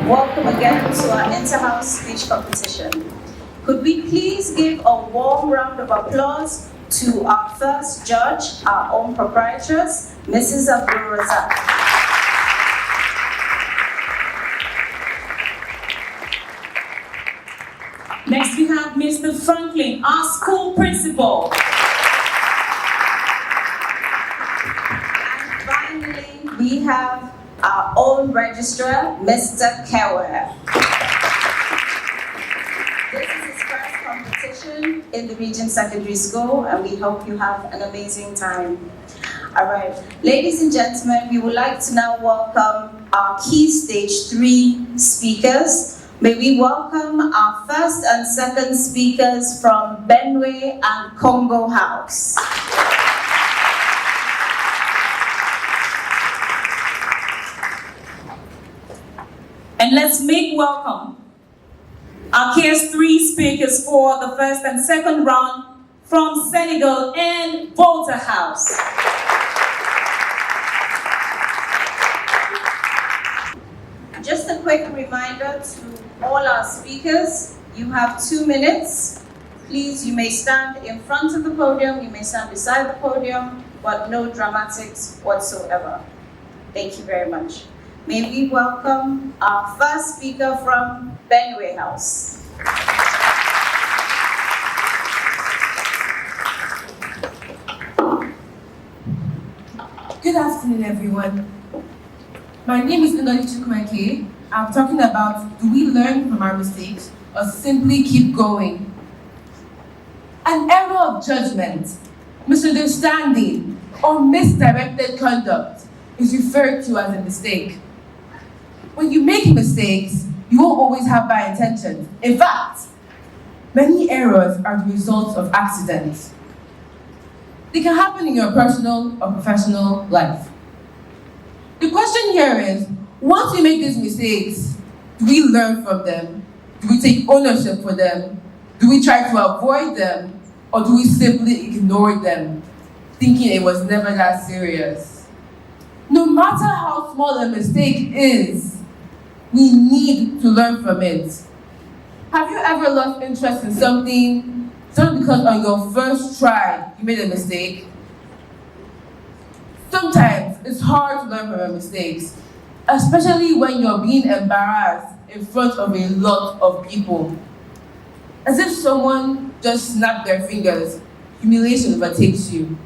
Welcome again to our inter-house speech competition. Could we please give a warm round of applause to our first judge, our own proprietress, Mrs. Abdul Razak. Next we have Mr. Franklin, our school principal. And finally, we have our own registrar, Mr. Kewer. This is his first competition in the Regent Secondary School, and we hope you have an amazing time. All right, ladies and gentlemen, we would like to now welcome our key stage 3 speakers. May we welcome our first and second speakers from Benue and Congo House. And let's make welcome our KS3 speakers for the first and second round from Senegal and Volta House. Just a quick reminder to all our speakers, you have 2 minutes. Please, you may stand in front of the podium, you may stand beside the podium, but no dramatics whatsoever. Thank you very much. May we welcome our first speaker from Benue House. Good afternoon, everyone. My name is Ndoli Chukwueke. I'm talking about, do we learn from our mistakes or simply keep going? An error of judgment, misunderstanding, or misdirected conduct is referred to as a mistake. When you make mistakes, you won't always have bad intentions. In fact, many errors are the result of accidents. They can happen in your personal or professional life. The question here is, once we make these mistakes, do we learn from them? Do we take ownership for them? Do we try to avoid them? Or do we simply ignore them, thinking it was never that serious? No matter how small a mistake is, we need to learn from it. Have you ever lost interest in something just because on your first try you made a mistake? Sometimes it's hard to learn from your mistakes, especially when you're being embarrassed in front of a lot of people. As if someone just snapped their fingers, humiliation overtakes you.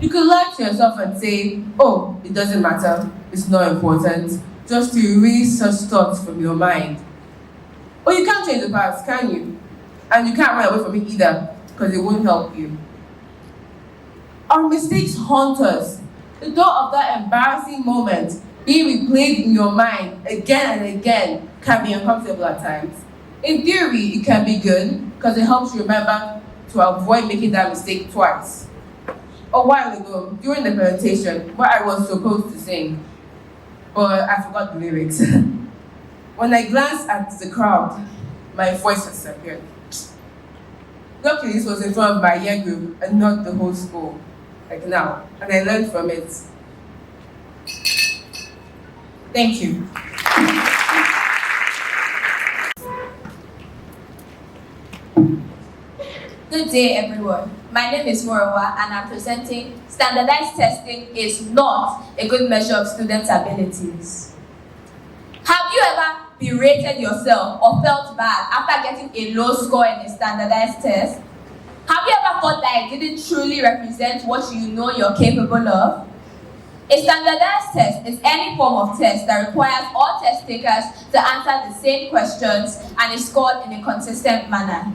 You could lie to yourself and say, oh, it doesn't matter, it's not important, just to erase such thoughts from your mind. Or you can't change the past, can you? And you can't run away from it either, because it won't help you. Our mistakes haunt us. The thought of that embarrassing moment being replayed in your mind again and again can be uncomfortable at times. In theory, it can be good, because it helps you remember to avoid making that mistake twice. A while ago, during the presentation, where I was supposed to sing, but I forgot the lyrics. When I glanced at the crowd, my voice disappeared. Luckily, this was in front of my year group and not the whole school, like now, and I learned from it. Thank you. Good day, everyone. My name is Morawa, and I'm presenting Standardized Testing is not a good measure of students' abilities. Have you ever berated yourself or felt bad after getting a low score in a standardized test? Have you ever thought that it didn't truly represent what you know you're capable of? A standardized test is any form of test that requires all test takers to answer the same questions and is scored in a consistent manner.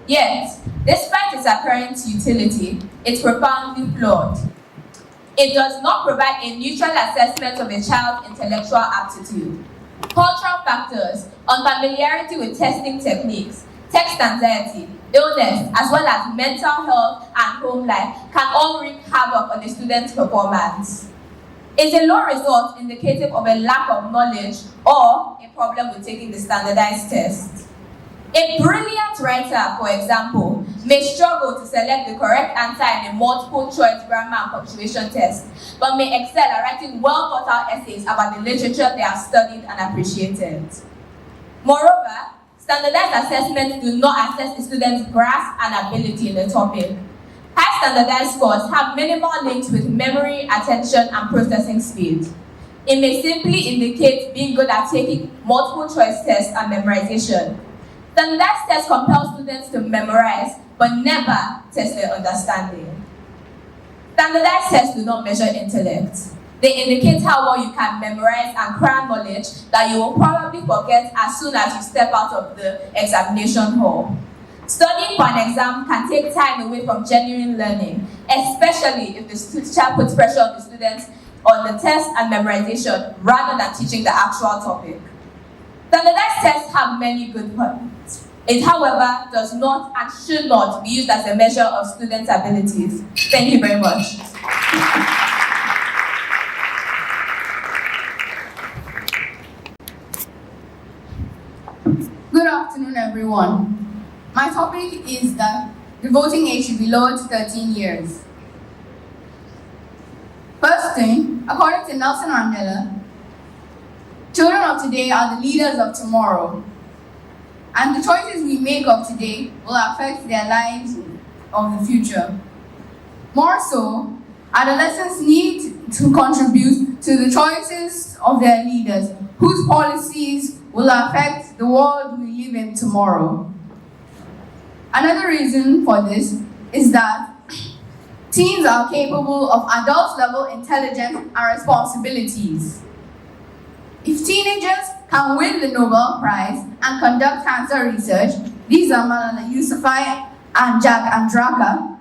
Yet, despite its apparent utility, it's profoundly flawed. It does not provide a neutral assessment of a child's intellectual aptitude. Cultural factors, unfamiliarity with testing techniques, text anxiety, illness, as well as mental health and home life can all wreak havoc on a student's performance. Is a low result indicative of a lack of knowledge or a problem with taking the standardized test? A brilliant writer, for example, may struggle to select the correct answer in a multiple-choice grammar and punctuation test, but may excel at writing well-thought-out essays about the literature they have studied and appreciated. Moreover, standardized assessments do not assess the student's grasp and ability in the topic. High standardized scores have minimal links with memory, attention, and processing speed. It may simply indicate being good at taking multiple choice tests and memorization. Standardized tests compel students to memorize, but never test their understanding. Standardized tests do not measure intellect. They indicate how well you can memorize and cram knowledge that you will probably forget as soon as you step out of the examination hall. Studying for an exam can take time away from genuine learning, especially if the teacher puts pressure on the students on the test and memorization rather than teaching the actual topic. Standardized tests have many good points. It, however, does not and should not be used as a measure of students' abilities. Thank you very much. Good afternoon, everyone. My topic is that the voting age should be lowered to 13 years. First thing, according to Nelson Mandela, children of today are the leaders of tomorrow. And the choices we make of today will affect their lives of the future. More so, adolescents need to contribute to the choices of their leaders, whose policies will affect the world we live in tomorrow. Another reason for this is that teens are capable of adult-level intelligence and responsibilities. If teenagers can win the Nobel Prize and conduct cancer research, these are Malala Yousafzai and Jack Andraka,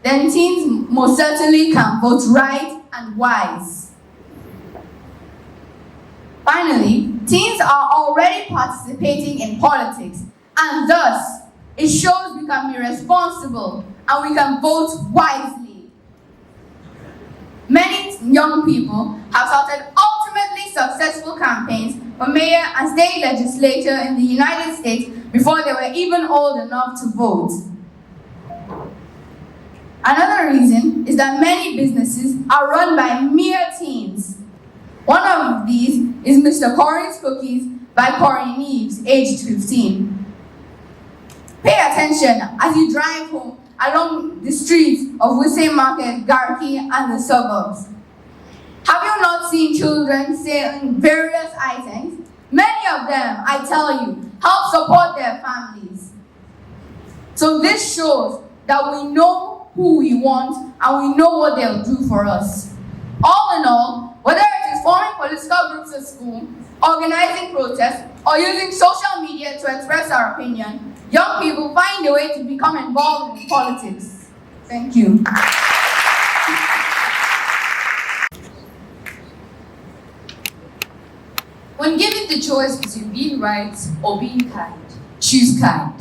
then teens most certainly can vote right and wise. Finally, teens are already participating in politics, and thus, it shows we can be responsible and we can vote wisely. Many young people have started ultimately successful campaigns for mayor and state legislature in the United States before they were even old enough to vote. Another reason is that many businesses are run by mere teens. One of these is Mr. Corey's Cookies by Corey Neves, aged 15. Pay attention as you drive home along the streets of Wuse Market, Garki, and the suburbs. Have you not seen children selling various items? Many of them, I tell you, help support their families. So this shows that we know who we want and we know what they'll do for us. All in all, whether it is forming political groups at school, organizing protests, or using social media to express our opinion, young people find a way to become involved in politics. Thank you. When given the choice between being right or being kind, choose kind.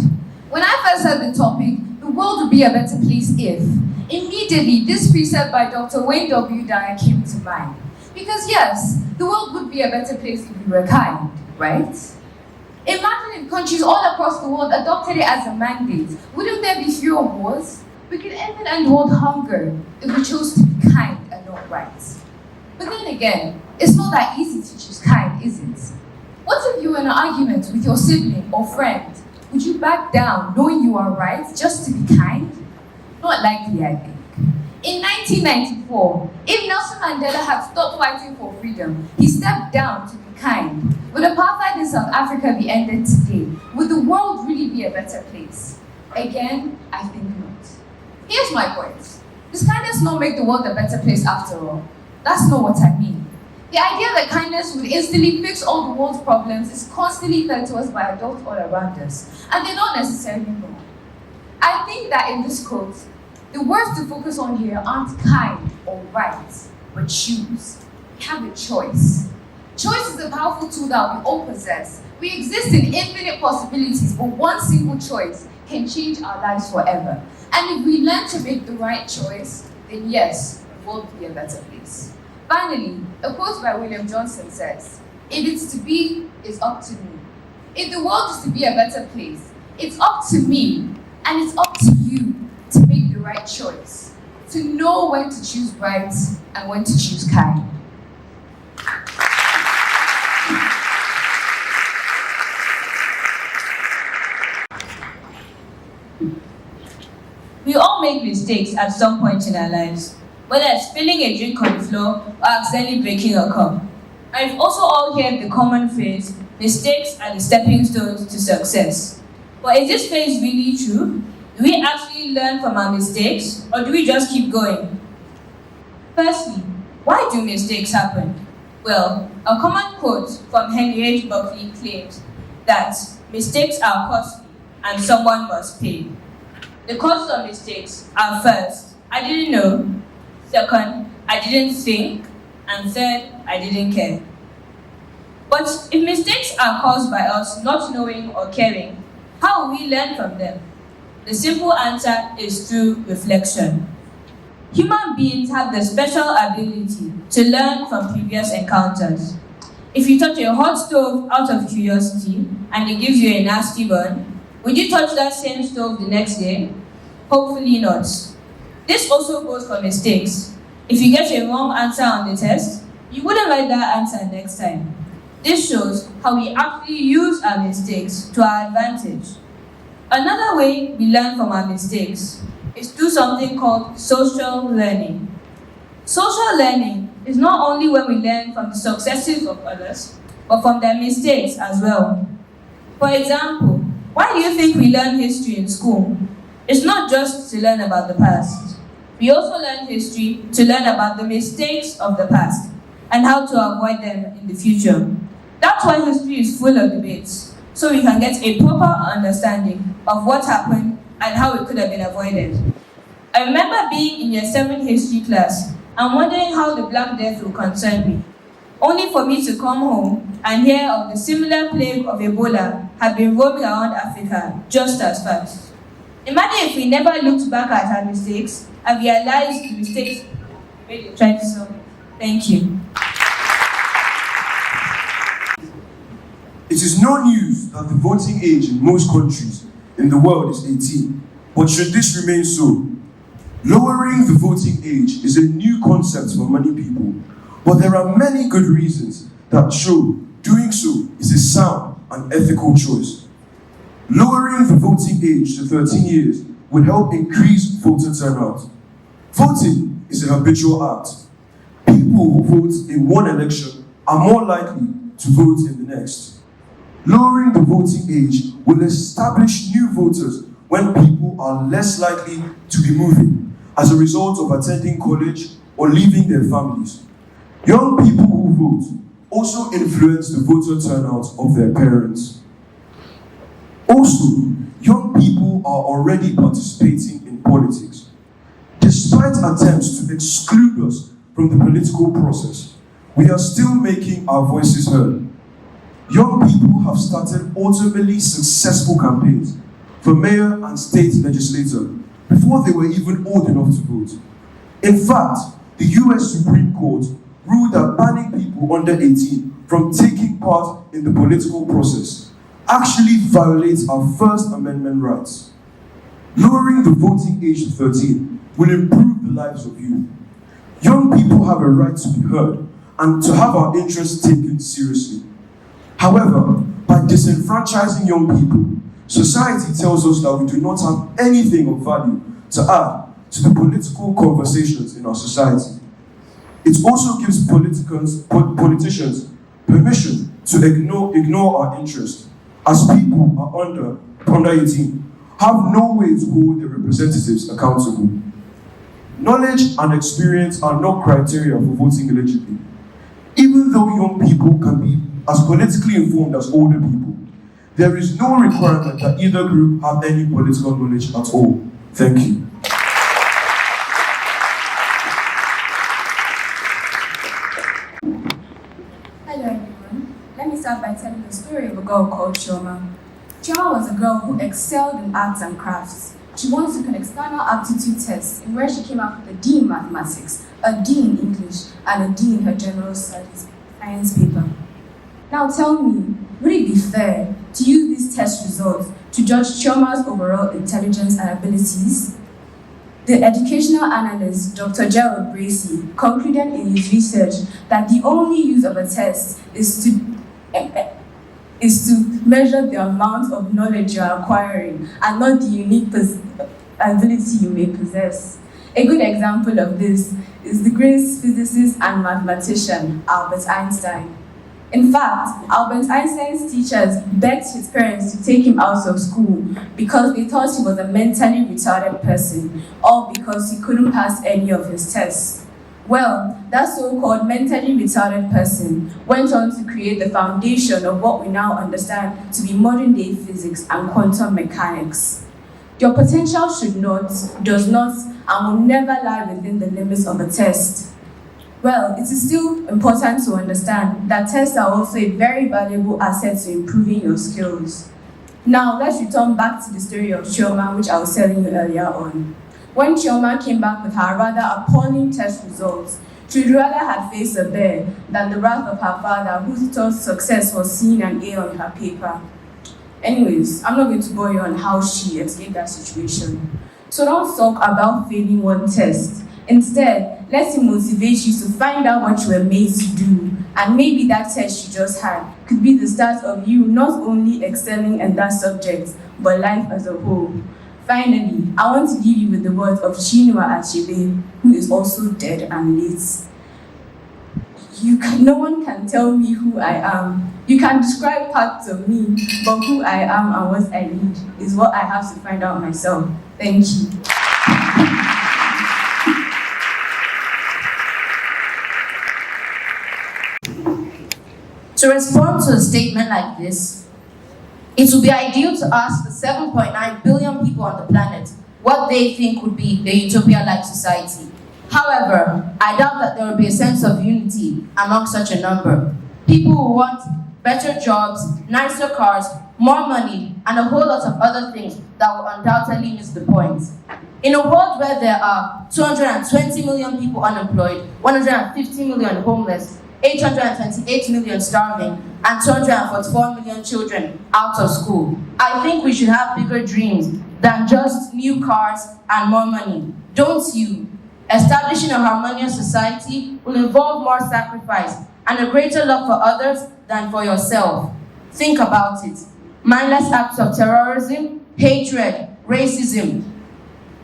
When I first heard the topic, the world would be a better place if, immediately this precept by Dr. Wayne W. Dyer came to mind. Because yes, the world would be a better place if we were kind, right? Imagine if countries all across the world adopted it as a mandate. Wouldn't there be fewer wars? We could even end world hunger if we chose to be kind and not right. But then again, it's not that easy to choose kind, is it? What if you were in an argument with your sibling or friend? Would you back down knowing you are right just to be kind? Not likely, I think. In 1994, if Nelson Mandela had stopped fighting for freedom, he stepped down to be kind. Would apartheid in South Africa be ended today? Would the world really be a better place? Again, I think not. Here's my point. Does kindness not make the world a better place after all? That's not what I mean. The idea that kindness would instantly fix all the world's problems is constantly fed to us by adults all around us, and they're not necessarily wrong. I think that in this quote, the words to focus on here aren't kind or right, but choose. We have a choice. Choice is a powerful tool that we all possess. We exist in infinite possibilities, but one single choice can change our lives forever. And if we learn to make the right choice, then yes, the world will be a better place. Finally, a quote by William Johnson says, "If it's to be, it's up to me." If the world is to be a better place, it's up to me, and it's up to you to make the right choice, to know when to choose right and when to choose kind. make mistakes at some point in our lives, whether it's spilling a drink on the floor or accidentally breaking a cup. And we've also all heard the common phrase, mistakes are the stepping stones to success. But is this phrase really true? Do we actually learn from our mistakes, or do we just keep going? Firstly, why do mistakes happen? Well, a common quote from Henry H. Buckley claims that mistakes are costly and someone must pay. The causes of mistakes are first, I didn't know, second, I didn't think, and third, I didn't care. But if mistakes are caused by us not knowing or caring, how will we learn from them? The simple answer is through reflection. Human beings have the special ability to learn from previous encounters. If you touch a hot stove out of curiosity and it gives you a nasty burn, would you touch that same stove the next day? Hopefully not. This also goes for mistakes. If you get a wrong answer on the test, you wouldn't write that answer next time. This shows how we actually use our mistakes to our advantage. Another way we learn from our mistakes is through something called social learning. Social learning is not only when we learn from the successes of others, but from their mistakes as well. For example, why do you think we learn history in school? It's not just to learn about the past. We also learn history to learn about the mistakes of the past and how to avoid them in the future. That's why history is full of debates, so we can get a proper understanding of what happened and how it could have been avoided. I remember being in year 7 history class and wondering how the Black Death would concern me, only for me to come home and hear of the similar plague of Ebola had been roaming around Africa just as fast. Imagine if we never looked back at our mistakes and realized the mistakes we tried to solve. Thank you. It is no news that the voting age in most countries in the world is 18, but should this remain so? Lowering the voting age is a new concept for many people, but there are many good reasons that show doing so is a sound and ethical choice. Lowering the voting age to 13 years would help increase voter turnout. Voting is a habitual act. People who vote in one election are more likely to vote in the next. Lowering the voting age will establish new voters when people are less likely to be moving as a result of attending college or leaving their families. Young people who vote also influence the voter turnout of their parents. Also, young people are already participating in politics. Despite attempts to exclude us from the political process, we are still making our voices heard. Young people have started ultimately successful campaigns for mayor and state legislator before they were even old enough to vote. In fact, the US Supreme Court ruled that banning people under 18 from taking part in the political process actually violates our First Amendment rights. Lowering the voting age to 13 will improve the lives of youth. Young people have a right to be heard and to have our interests taken seriously. However, by disenfranchising young people, society tells us that we do not have anything of value to add to the political conversations in our society. It also gives politicians permission to ignore our interests, as people are under 18 have no way to hold their representatives accountable. Knowledge and experience are not criteria for voting eligibly. Even though young people can be as politically informed as older people, there is no requirement that either group have any political knowledge at all. Thank you. Hello everyone. Let me start by telling the story of a girl called Chioma. Chioma was a girl who excelled in arts and crafts. She once took an external aptitude test in where she came out with a D in mathematics, a D in English, and a D in her general studies science paper. Now tell me, would it be fair to use these test results to judge Chioma's overall intelligence and abilities? The educational analyst, Dr. Gerald Bracey, concluded in his research that the only use of a test is to measure the amount of knowledge you are acquiring and not the unique ability you may possess. A good example of this is the great physicist and mathematician Albert Einstein. In fact, Albert Einstein's teachers begged his parents to take him out of school because they thought he was a mentally retarded person, all because he couldn't pass any of his tests. Well, that so-called mentally retarded person went on to create the foundation of what we now understand to be modern-day physics and quantum mechanics. Your potential should not, does not, and will never lie within the limits of a test. Well, it is still important to understand that tests are also a very valuable asset to improving your skills. Now, let's return back to the story of Chioma, which I was telling you earlier on. When Chioma came back with her rather appalling test results, she would rather have faced a bear than the wrath of her father, who thought success was seeing an A on her paper. Anyways, I'm not going to bore you on how she escaped that situation. So don't talk about failing one test. Instead, let it motivate you to find out what you were made to do, and maybe that test you just had could be the start of you not only excelling in that subject, but life as a whole. Finally, I want to leave you with the words of Chinua Achebe, who is also dead and late. No one can tell me who I am. You can describe parts of me, but who I am and what I need is what I have to find out myself. Thank you. To respond to a statement like this, it would be ideal to ask the 7.9 billion people on the planet what they think would be a utopia-like society. However, I doubt that there will be a sense of unity among such a number. People who want better jobs, nicer cars, more money, and a whole lot of other things that will undoubtedly miss the point. In a world where there are 220 million people unemployed, 150 million homeless, 828 million starving, and 244 million children out of school, I think we should have bigger dreams than just new cars and more money. Don't you? Establishing a harmonious society will involve more sacrifice and a greater love for others than for yourself. Think about it. Mindless acts of terrorism, hatred, racism,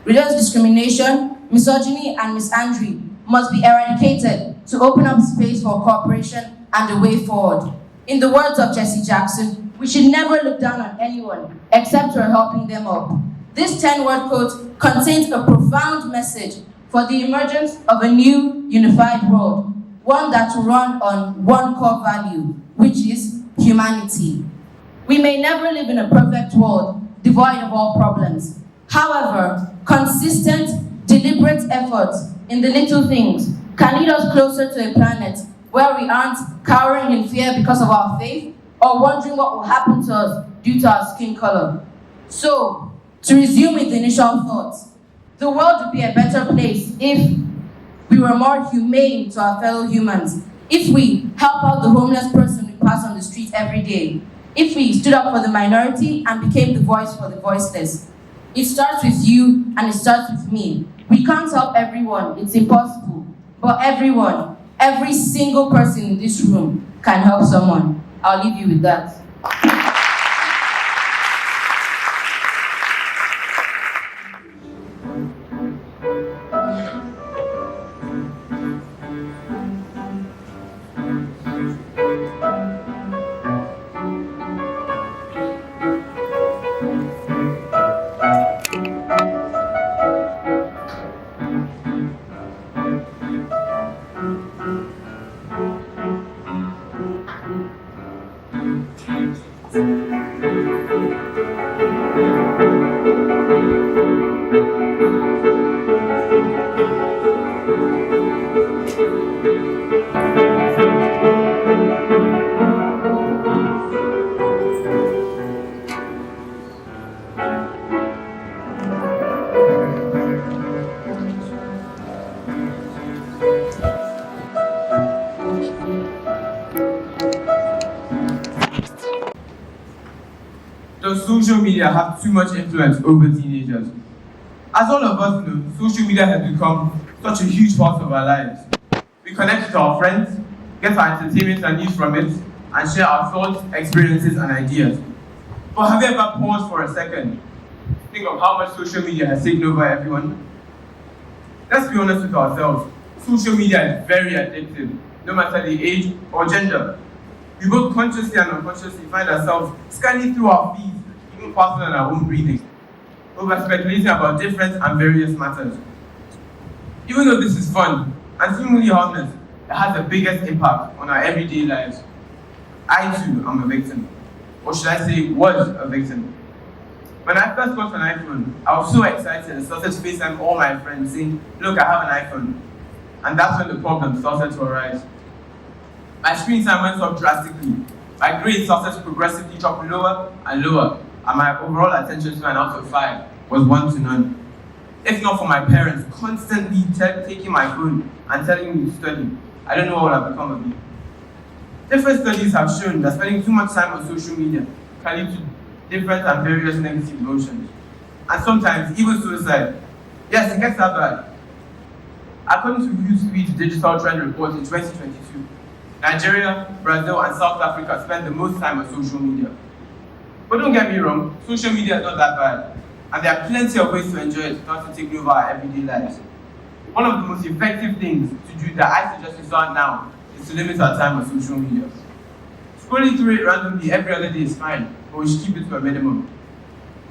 religious discrimination, misogyny, and misandry must be eradicated to open up space for cooperation and a way forward. In the words of Jesse Jackson, we should never look down on anyone except we're helping them up. This 10-word quote contains a profound message for the emergence of a new, unified world, one that will run on one core value, which is humanity. We may never live in a perfect world devoid of all problems. However, consistent, deliberate efforts in the little things can lead us closer to a planet where we aren't cowering in fear because of our faith or wondering what will happen to us due to our skin color. So, to resume with the initial thoughts, the world would be a better place if we were more humane to our fellow humans, if we help out the homeless person we pass on the street every day, if we stood up for the minority and became the voice for the voiceless. It starts with you and it starts with me. We can't help everyone, it's impossible. But everyone, every single person in this room can help someone. I'll leave you with that. Does social media have too much influence over teenagers? As all of us know, social media has become such a huge part of our lives. We connect with our friends, get our entertainment and news from it, and share our thoughts, experiences, and ideas. But have you ever paused for a second? think of how much social media has taken over everyone. Let's be honest with ourselves. Social media is very addictive, no matter the age or gender. We both consciously and unconsciously find ourselves scanning through our feeds, even faster than our own breathing, over speculating about different and various matters. Even though this is fun and seemingly harmless, it has the biggest impact on our everyday lives. I too am a victim, or should I say was a victim. When I first got an iPhone, I was so excited and started to FaceTime all my friends saying, look, I have an iPhone. And that's when the problem started to arise. My screen time went up drastically. My grades started to progressively drop lower and lower, and my overall attention span out of 5 was 1 to none. If not for my parents constantly taking my phone and telling me to study, I don't know what would have become of me. Different studies have shown that spending too much time on social media can lead to different and various negative emotions, and sometimes even suicide. Yes, it gets that bad. According to Newsweek's Digital Trend Report in 2022, Nigeria, Brazil, and South Africa spend the most time on social media. But don't get me wrong, social media is not that bad, and there are plenty of ways to enjoy it without to take over our everyday lives. One of the most effective things to do that I suggest we start now is to limit our time on social media. Scrolling through it randomly every other day is fine, but we should keep it to a minimum.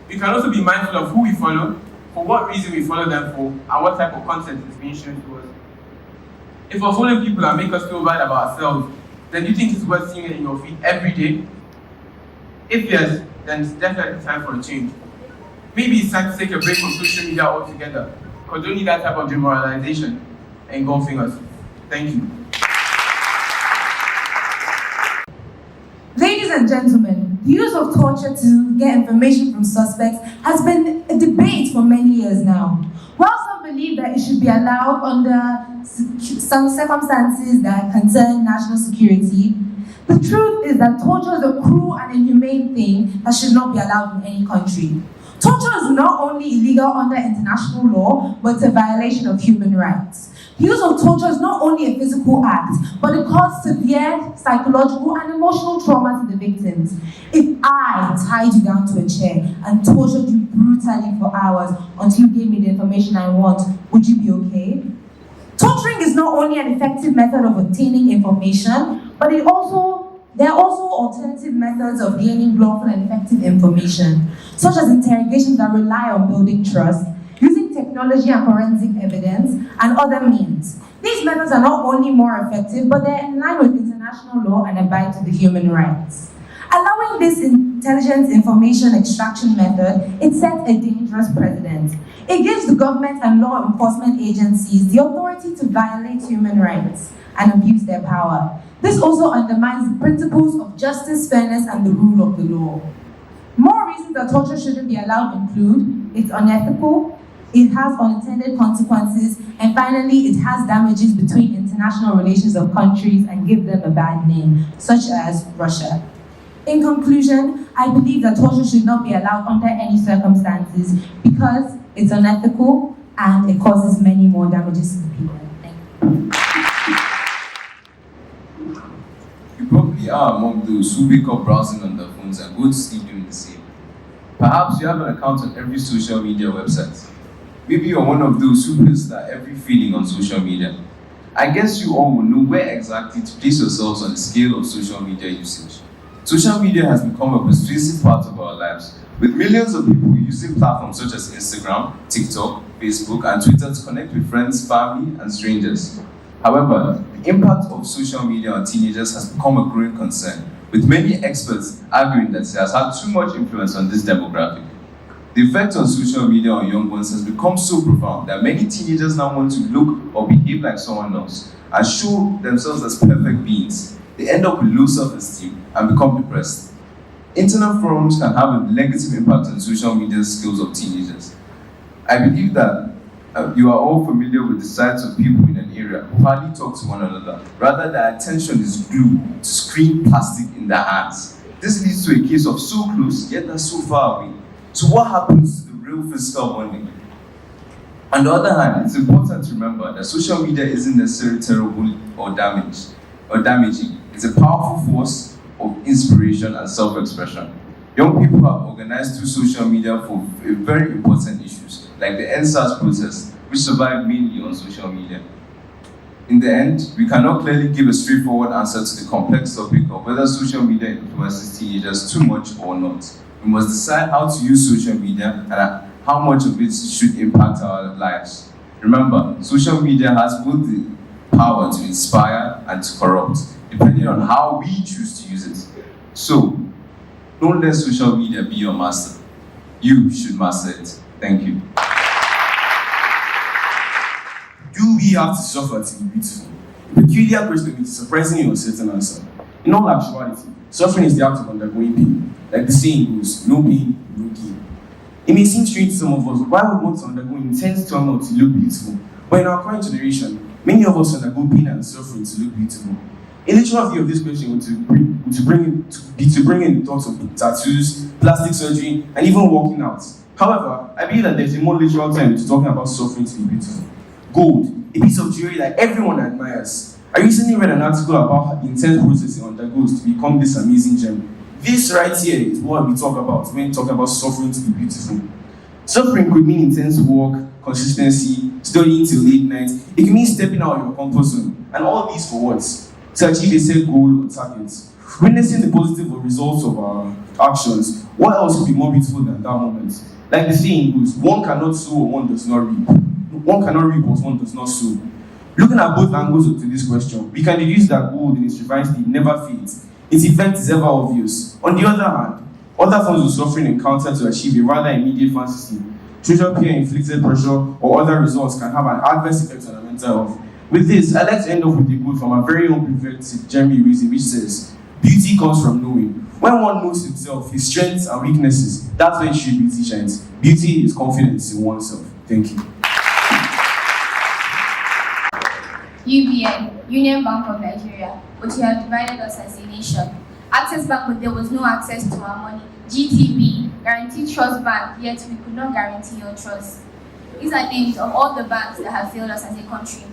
We can also be mindful of who we follow, for what reason we follow them for, and what type of content is being shown to us. If we're following people that make us feel bad about ourselves, then do you think it's worth seeing it in your feed every day? If yes, then it's definitely time for a change. Maybe it's time to take a break from social media altogether, because we don't need that type of demoralization engulfing us. Thank you. Ladies and gentlemen, the use of torture to get information from suspects has been a debate for many years now. While some believe that it should be allowed under some circumstances that concern national security, the truth is that torture is a cruel and inhumane thing that should not be allowed in any country. Torture is not only illegal under international law, but it's a violation of human rights. The use of torture is not only a physical act, but it causes severe psychological and emotional trauma to the victims. If I tied you down to a chair and tortured you brutally for hours until you gave me the information I want, would you be okay? Torturing is not only an effective method of obtaining information, but there are also alternative methods of gaining lawful and effective information, such as interrogations that rely on building trust, using technology and forensic evidence, and other means. These methods are not only more effective, but they're in line with international law and abide to the human rights. Allowing this intelligence information extraction method, it sets a dangerous precedent. It gives the government and law enforcement agencies the authority to violate human rights and abuse their power. This also undermines the principles of justice, fairness, and the rule of the law. More reasons that torture shouldn't be allowed include it's unethical, it has unintended consequences, and finally, it has damages between international relations of countries and give them a bad name, such as Russia. In conclusion, I believe that torture should not be allowed under any circumstances because it's unethical and it causes many more damages to the people. Thank you. You probably are among those who wake up browsing on their phones and go to sleep doing the same. Perhaps you have an account on every social media website. Maybe you're one of those who posts that every feeling on social media. I guess you all will know where exactly to place yourselves on the scale of social media usage. Social media has become a persuasive part of our lives, with millions of people using platforms such as Instagram, TikTok, Facebook, and Twitter to connect with friends, family, and strangers. However, the impact of social media on teenagers has become a growing concern, with many experts arguing that it has had too much influence on this demographic. The effect on social media on young ones has become so profound that many teenagers now want to look or behave like someone else and show themselves as perfect beings. They end up with low self-esteem and become depressed. Internet forums can have a negative impact on social media skills of teenagers. I believe that you are all familiar with the sights of people in an area who hardly talk to one another. Rather, their attention is glued to screen plastic in their hands. This leads to a case of so close, yet they're so far away. So what happens to the real physical bonding? On the other hand, it's important to remember that social media isn't necessarily terrible or damaging. It's a powerful force of inspiration and self-expression. Young people have organized through social media for very important issues, like the NSAS protest, which survived mainly on social media. In the end, we cannot clearly give a straightforward answer to the complex topic of whether social media influences teenagers too much or not. We must decide how to use social media and how much of it should impact our lives. Remember, social media has both the power to inspire and to corrupt, depending on how we choose to use it. So, don't let social media be your master. You should master it. Thank you. Do we have to suffer to be beautiful? A peculiar question with a surprisingly uncertain answer. In all actuality, suffering is the act of undergoing pain. Like the saying goes, no pain, no gain. It may seem strange to some of us, but why would we want to undergo intense turmoil to look beautiful? But in our current generation, many of us undergo pain and suffering to look beautiful. A literal view of this question would to bring in the thoughts of tattoos, plastic surgery, and even working out. However, I believe that there's a more literal time to talking about suffering to be beautiful. Gold, a piece of jewelry that everyone admires. I recently read an article about the intense process it undergoes to become this amazing gem. This right here is what we talk about when we talk about suffering to be beautiful. Suffering could mean intense work, consistency, studying till late night. It can mean stepping out of your comfort zone. And all these for what? To achieve a set goal or target. Witnessing the positive results of our actions, what else could be more beautiful than that moment? Like the saying goes, one cannot sow what one does not reap. One cannot reap what one does not sow. Looking at both angles to this question, we can deduce that gold in its refined state never fades. Its effect is ever obvious. On the other hand, other forms of suffering encountered to achieve a rather immediate fantasy, social peer-inflicted pressure, or other results can have an adverse effect on our mental health. With this, I'd like to end off with a quote from our very own prophet, Jeremy Rizzi, which says, "Beauty comes from knowing. When one knows himself, his strengths and weaknesses, that's when true beauty shines. Beauty is confidence in oneself." Thank you. UBN, Union Bank of Nigeria, which have divided us as a nation. Access Bank, but there was no access to our money. GTB, Guaranteed Trust Bank, yet we could not guarantee your trust. These are names of all the banks that have failed us as a country.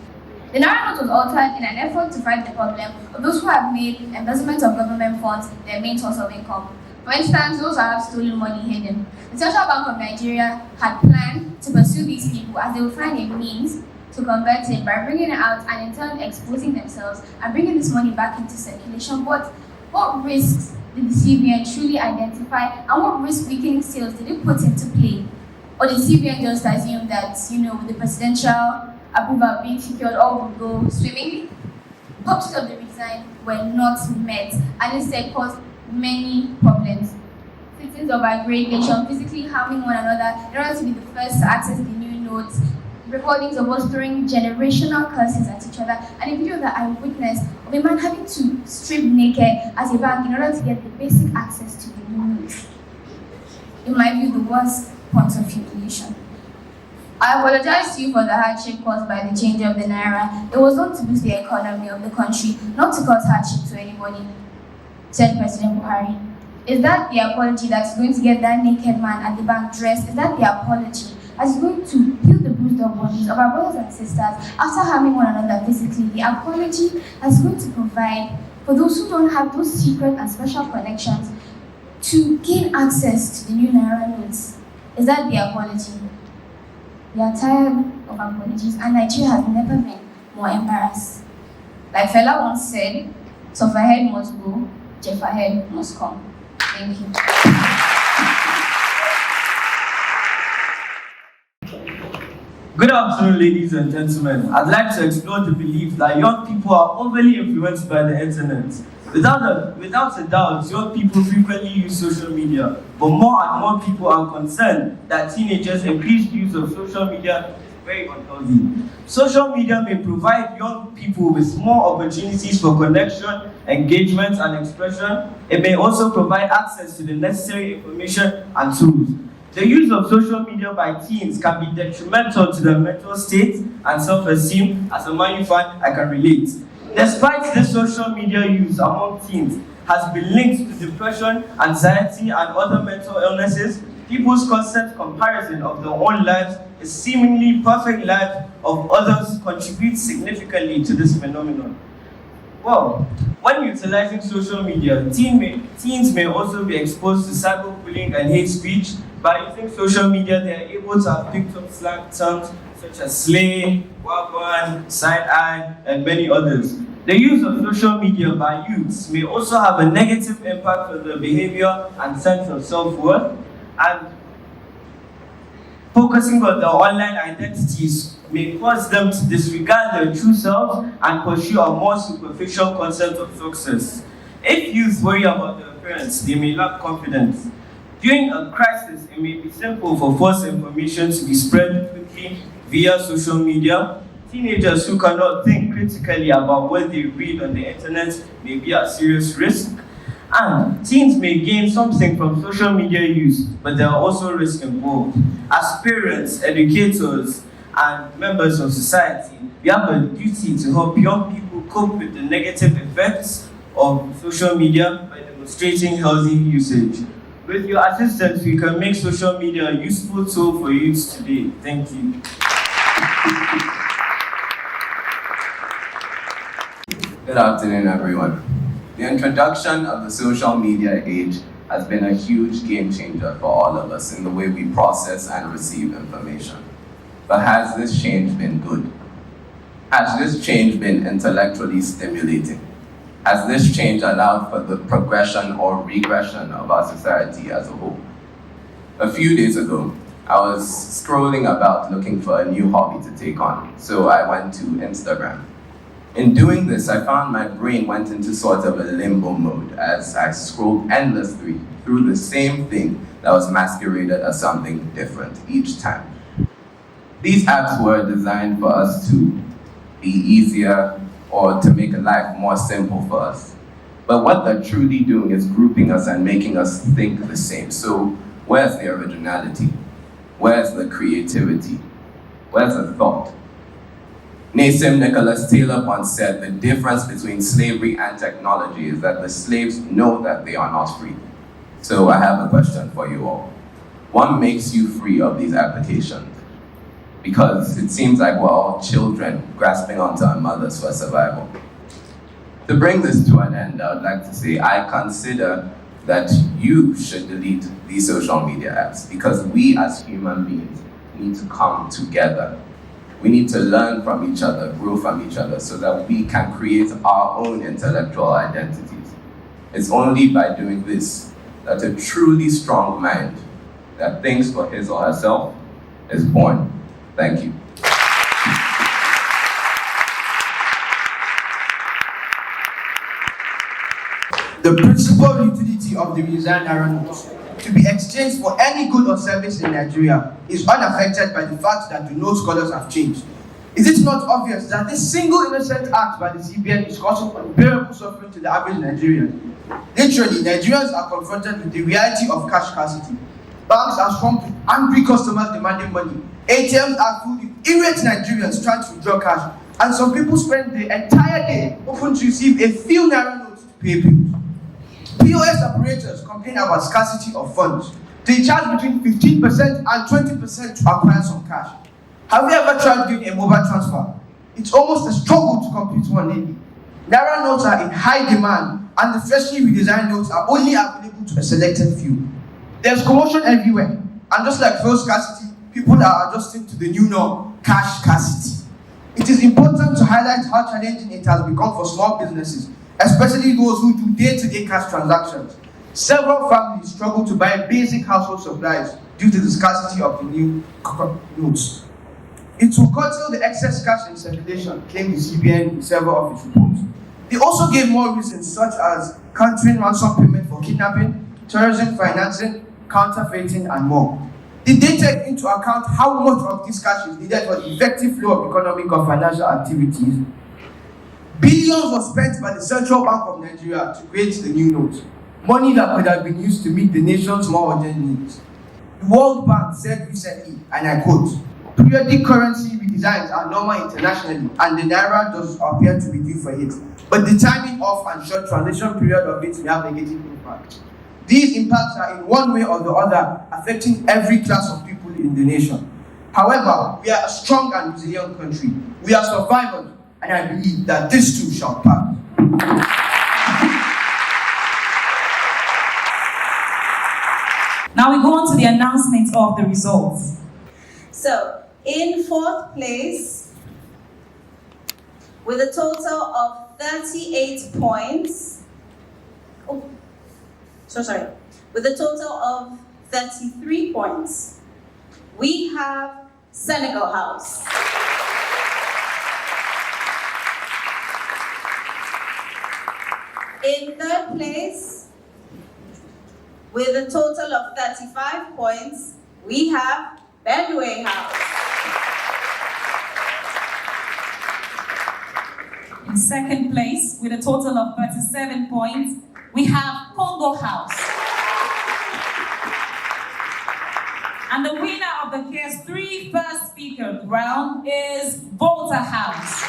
The Naira note was altered in an effort to fight the problem of those who have made embezzlement of government funds their main source of income. For instance, those who have stolen money hidden. The Central Bank of Nigeria had planned to pursue these people as they would find a means to convert it by bringing it out and in turn exposing themselves and bringing this money back into circulation. But what risks did the CBN truly identify, and what risk weakening sales did it put into play? Or did CBN just assume that, with the presidential approval being secured, all would go swimmingly? Purposes of the redesign were not met and instead caused many problems. Citizens of our great nation physically harming one another in order to be the first to access the new notes, recordings of us throwing generational curses at each other, and a video that I witnessed of a man having to strip naked as a bank in order to get the basic access to the new notes. In my view, the worst point of humiliation. I apologize to you for the hardship caused by the change of the Naira. It was not to boost the economy of the country, not to cause hardship to anybody, said President Buhari. Is that the apology that's going to get that naked man at the bank dressed? Is that the apology that's going to heal the bruised up bodies of our brothers and sisters after harming one another physically? The apology that's going to provide for those who don't have those secret and special connections to gain access to the new Naira notes? Is that the apology? We are tired of apologies, and Nigeria has never been more embarrassed. Like Fela once said, Sufferhead must go, Jefferhead must come. Thank you. Good afternoon, ladies and gentlemen. I'd like to explore the belief that young people are overly influenced by the internet. Without a doubt, young people frequently use social media, but more and more people are concerned that teenagers' increased use of social media is very unhealthy. Social media may provide young people with more opportunities for connection, engagement, and expression. It may also provide access to the necessary information and tools. The use of social media by teens can be detrimental to their mental state and self-esteem. As a man fan, I can relate. Despite this social media use among teens has been linked to depression, anxiety, and other mental illnesses, people's constant comparison of their own lives with seemingly perfect lives of others contributes significantly to this phenomenon. Well, when utilizing social media, teens may also be exposed to cyberbullying and hate speech. By using social media, they are able to have picked up slang terms such as slay, wagwan, side-eye, and many others. The use of social media by youths may also have a negative impact on their behavior and sense of self-worth, and focusing on their online identities may cause them to disregard their true selves and pursue a more superficial concept of success. If youth worry about their appearance, they may lack confidence. During a crisis, it may be simple for false information to be spread quickly via social media. Teenagers who cannot think critically about what they read on the internet may be at serious risk. And teens may gain something from social media use, but there are also risks involved. As parents, educators, and members of society, we have a duty to help young people cope with the negative effects of social media by demonstrating healthy usage. With your assistance, we can make social media a useful tool for youth today. Thank you. Good afternoon, everyone. The introduction of the social media age has been a huge game changer for all of us in the way we process and receive information. But has this change been good? Has this change been intellectually stimulating? Has this change allowed for the progression or regression of our society as a whole? A few days ago, I was scrolling about looking for a new hobby to take on, so I went to Instagram. In doing this, I found my brain went into sort of a limbo mode as I scrolled endlessly through the same thing that was masqueraded as something different each time. These apps were designed for us to be easier or to make life more simple for us. But what they're truly doing is grouping us and making us think the same. So where's the originality? Where's the creativity? Where's the thought? Nassim Nicholas Taylor once said the difference between slavery and technology is that the slaves know that they are not free. So I have a question for you all. What makes you free of these applications? Because it seems like we're all children grasping onto our mothers for survival. To bring this to an end, I would like to say I consider that you should delete these social media apps because we as human beings need to come together. We need to learn from each other, grow from each other, so that we can create our own intellectual identities. It's only by doing this that a truly strong mind that thinks for his or herself is born. Thank you. The principal utility of the Mizan Naira notes to be exchanged for any good or service in Nigeria is unaffected by the fact that the note colors have changed. Is it not obvious that this single innocent act by the CBN is causing unbearable suffering to the average Nigerian? Literally, Nigerians are confronted with the reality of cash scarcity. Banks are swamped with angry customers demanding money. ATMs are filled with irate Nigerians trying to withdraw cash. And some people spend the entire day hoping to receive a few Naira notes to pay bills. POS operators complain about scarcity of funds. They charge between 15% and 20% to acquire some cash. Have you ever tried doing a mobile transfer? It's almost a struggle to complete one daily. Naira notes are in high demand, and the freshly redesigned notes are only available to a selected few. There's commotion everywhere, and just like fuel scarcity, people are adjusting to the new norm, cash scarcity. It is important to highlight how challenging it has become for small businesses, especially those who do day-to-day cash transactions. Several families struggle to buy basic household supplies due to the scarcity of the new notes. It will curtail the excess cash in circulation, claimed the CBN in several of its reports. They also gave more reasons such as countering ransom payment for kidnapping, terrorism financing, counterfeiting, and more. Did they take into account how much of this cash is needed for the effective flow of economic or financial activities? Billions were spent by the Central Bank of Nigeria to create the new note, money that could have been used to meet the nation's more urgent needs. The World Bank said recently, and I quote, "Periodic currency redesigns are normal internationally, and the Naira does appear to be due for it. But the timing of and short transition period of it may have negative impact. These impacts are in one way or the other affecting every class of people in the nation. However, we are a strong and resilient country. We are survivors, and I believe that this too shall pass." Now we go on to the announcement of the results. So, in fourth place, with a total of 38 points, with a total of 33 points, we have Senegal House. In third place, with a total of 35 points, we have Benway House. In second place, with a total of 37 points, we have Congo House. And the winner of the KS3 first speaker round is Volta House.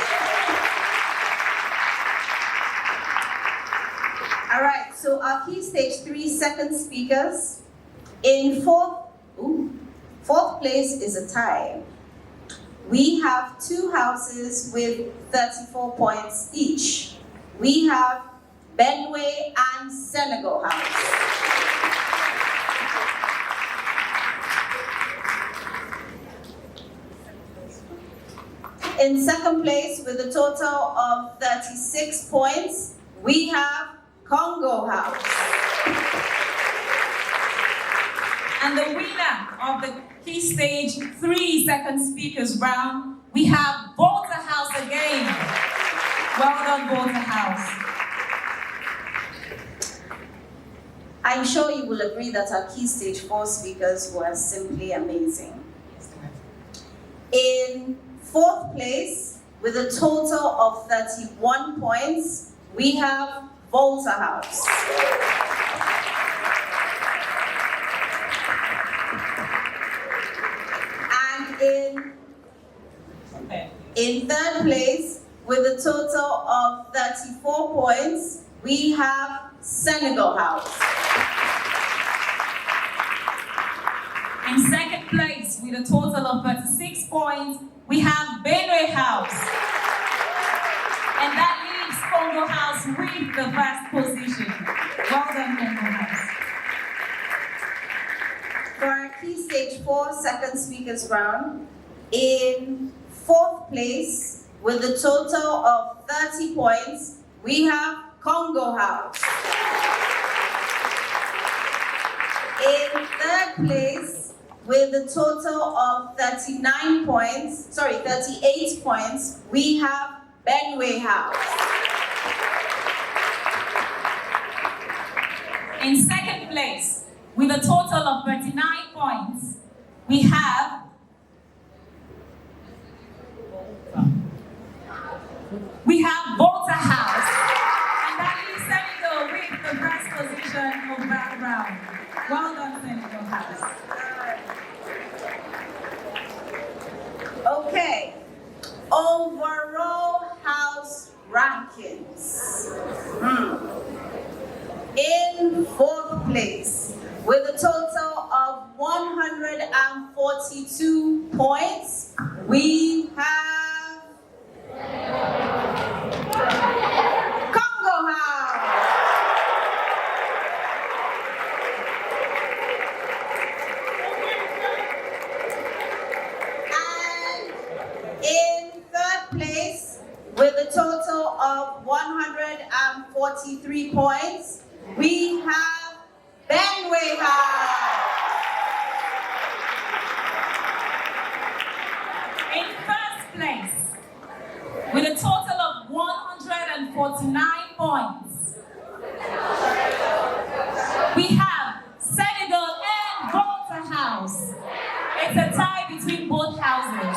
All right, so our key stage 3 second speakers. In fourth place is a tie. We have two houses with 34 points each. We have Benway and Senegal House. In second place, with a total of 36 points, we have Congo House. And the winner of the Key Stage 3 second speakers round, we have Volta House again. Well done, Volta House. I'm sure you will agree that our Key Stage 4 speakers were simply amazing. In fourth place, with a total of 31 points, we have Volta House. And in third place, with a total of 34 points, we have Senegal House. In second place, with a total of 36 points, we have Benway House. And that leaves Congo House with the first position. Well done, Congo House. For our Key Stage 4 second speakers round, in fourth place, with a total of 30 points, we have Congo House. In third place, with a total of 38 points, we have Benway House. In second place, with a total of 39 points, we have Volta House. And that leaves Senegal with the first position of that round. Well done, Senegal House. Okay, overall house rankings. In fourth place, with a total of 142 points, we have Congo House. And in third place, with a total of 143 points, we have Benway House. In first place, with a total of 149 points, we have Senegal and Volta House. It's a tie between both houses.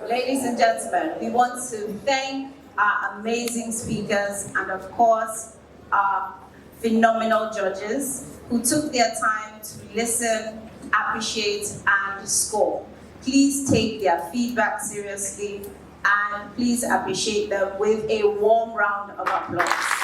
Ladies and gentlemen, we want to thank our amazing speakers and of course our phenomenal judges who took their time to listen, appreciate and score. Please take their feedback seriously and please appreciate them with a warm round of applause.